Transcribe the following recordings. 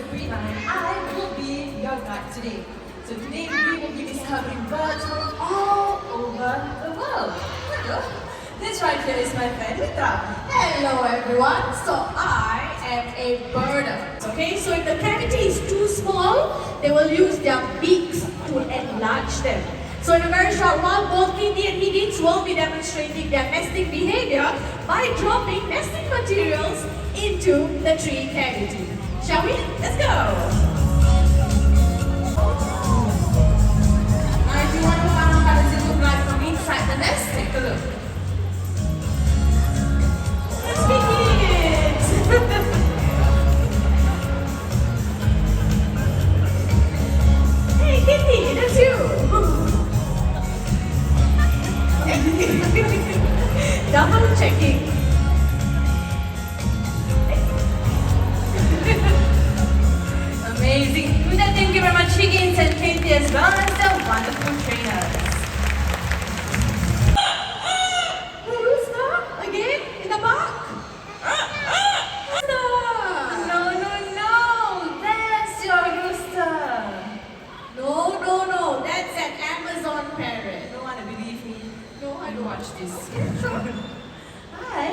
Sabrina and I will be your guide today. So today we will be discovering birds from all over the world. Hello. This right here is my friend Mitra. Hello everyone, so I am a birder. Okay, so if the cavity is too small, they will use their beaks to enlarge them. So in a very short while, both Kitty and Higgins will be demonstrating their nesting behavior by dropping nesting materials into the tree cavity. Shall we? Let's go! Now if you want to find out how does it look like from inside the nest, take a look. Let's begin! Hey Kitty, that's you! Double checking. Amazing. With that, thank you very much Higgins and Katie as well as the wonderful trainers. Rooster? Again? In the back? No. That's your rooster. No. That's an Amazon parrot. Don't want to believe me. No, I don't. Watch this. Hi.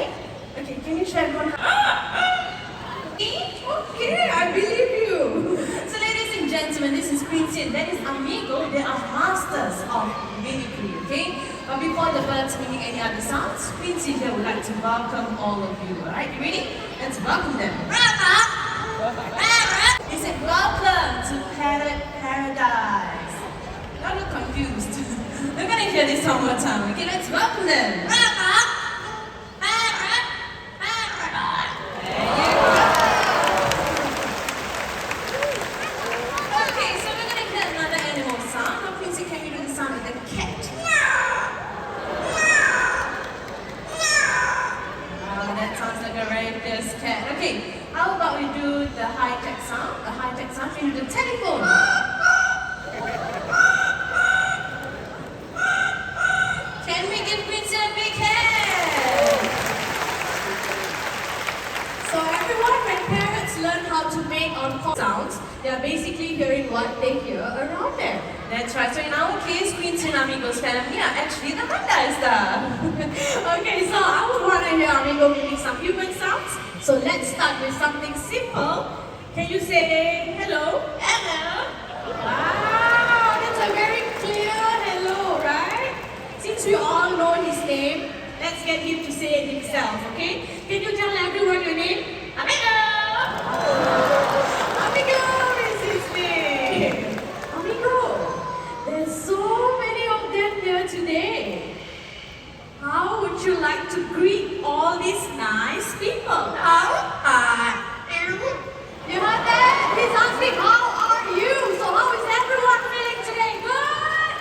Okay, can you show everyone Okay, I believe you. So ladies and gentlemen, this is Quincy and that is Amigo. They are masters of mimicry, okay? But before the birds mimic any other sounds, Quincy here would like to welcome all of you, alright? You ready? Let's welcome them. He said, welcome to Parrot Paradise. Don't look confused. We're gonna hear this one more time, okay? Let's welcome them. Okay, so we're gonna hear another animal sound. Now, Quincy, can you do the sound of the cat? Oh, that sounds like a very fierce cat. Okay, how about we do the high-tech sound? The high-tech sound, can you do the telephone? Can we give Quincy a big hand? So everyone, when parrots learn how to make or call sounds, they are basically hearing what they hear around them. That's right. So in our case, Quincy and Amigo's family are actually the Mandai star. Okay, so I would want to hear Amigo making some human sounds. So let's start with something simple. Can you say hello? Hello. Wow, that's a very clear hello, right? Since we all know his name, let's get him to say it himself, okay? Can you tell everyone your name? Amigo! Amigo is his name. Amigo, there's so many of them here today. How would you like to greet all these nice people? You heard that? He's asking, how are you? So how is everyone feeling today? Good?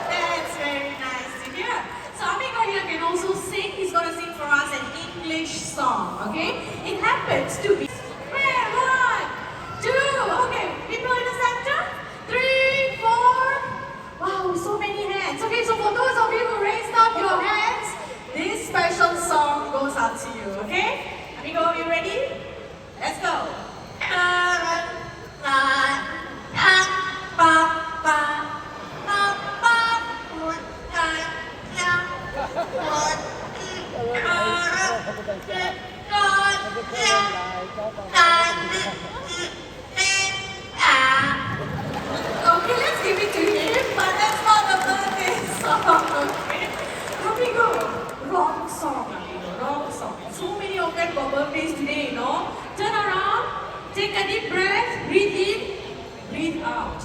That's very nice to hear. So Amigo here can also sing. He's going to sing for us an English song, okay? It happens to be... Where? 1, 2, okay. People in the center. 3, 4. Wow, so many hands. Okay, so for those of you who raised up your hands, this special song goes out to you, okay? Amigo, are you ready? Let's go. Okay, let's give it to him, but that's not the birthday song, okay? Amigo, wrong song, Amigo, wrong song. So many of them got birthdays today, you know? Turn around, take a deep breath, breathe in, breathe out.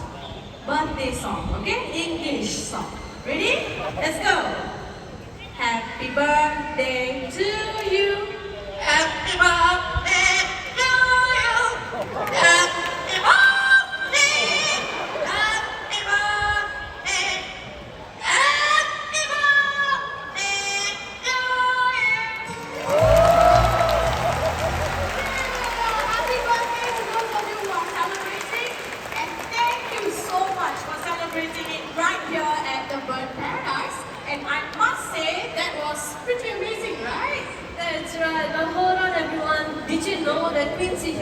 Birthday song, okay? English song. Ready? Let's go. Happy birthday to you. Happy birthday to you. Happy birthday. Happy birthday. Happy birthday to you. Happy birthday to those of you who are celebrating, and thank you so much for celebrating it right here at the Bird Paradise. And I must say that was pretty amazing, right? That's right. But hold on, everyone.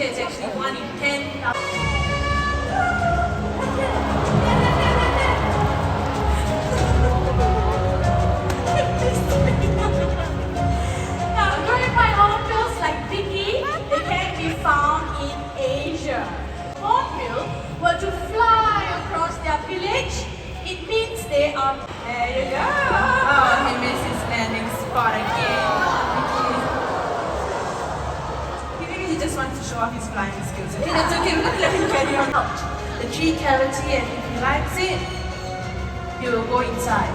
say it's actually 1 in 10,000. Now, glorified hornbills like Vicky, they can be found in Asia. Hornbill were to fly across their village, it means they are. There you go. Oh, he missed his landing spot again. Maybe he just wants to show off his flying skills. Okay, that's okay. We're gonna let him carry on out. The tree cavity, and if he likes it, he will go inside.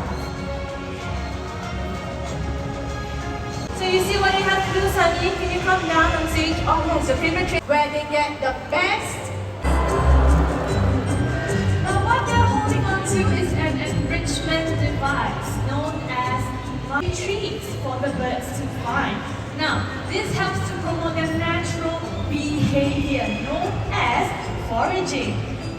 So you see what you have to do, Sunny? Can you come down on stage? Oh yes, your favorite tree. Where they get the best. Now what they're holding on to is an enrichment device known as treats for the birds to fly. Now, this helps to promote their natural behavior known as foraging.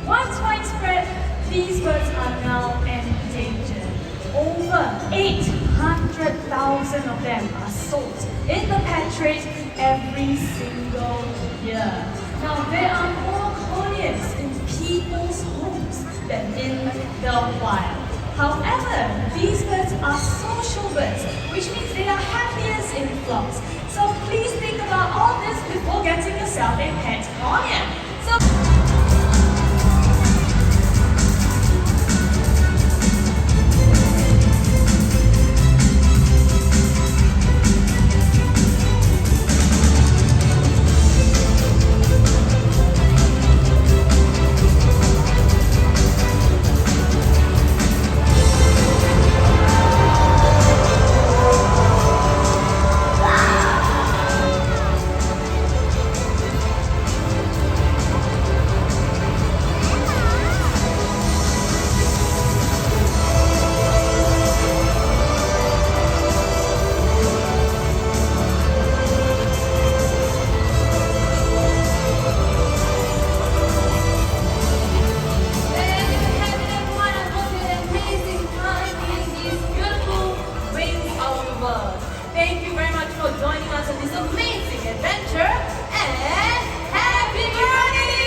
Once widespread, these birds are now endangered. Over 800,000 of them are sold in the pet trade every single year. Now, there are more colliers in people's homes than in the wild. However, these birds are social birds, which means they are happiest in flocks. So please think about all this before getting yourself a pet collier. So thank you very much for joining us on this amazing adventure and happy birthday!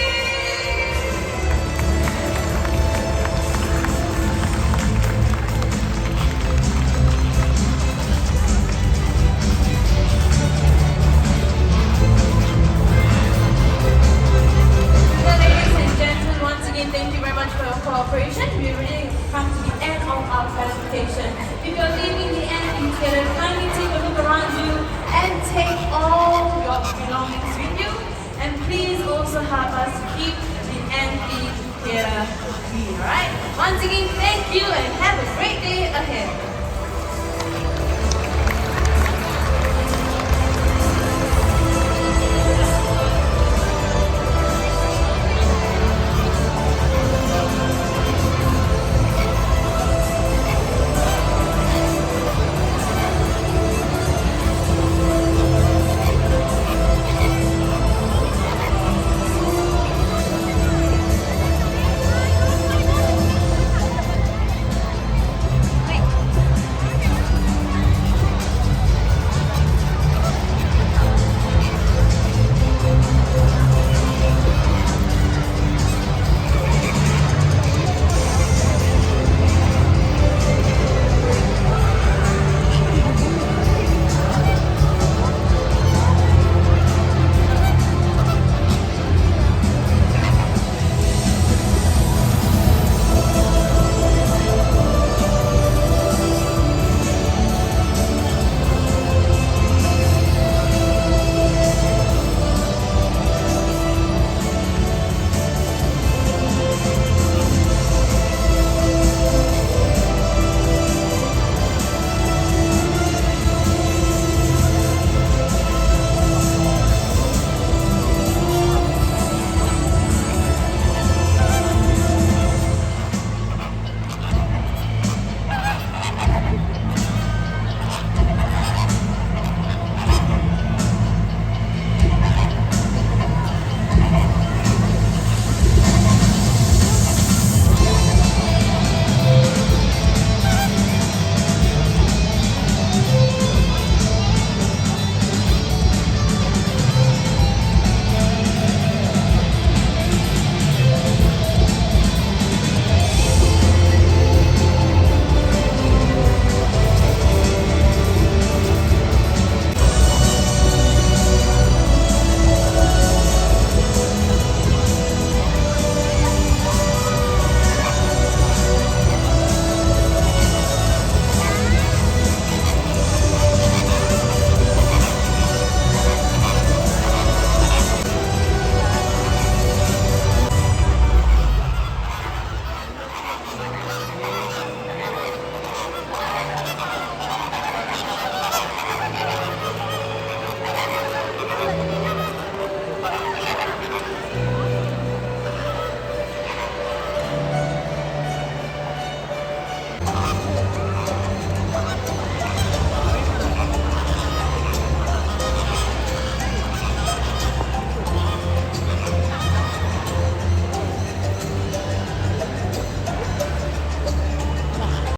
So ladies and gentlemen, once again, thank you very much for your cooperation. We really come to the end of our presentation. If you're leaving the end theater, kindly take a look around you and take all your belongings with you. And please also help us keep the amphitheater clean, alright? Once again, thank you and have a great day ahead.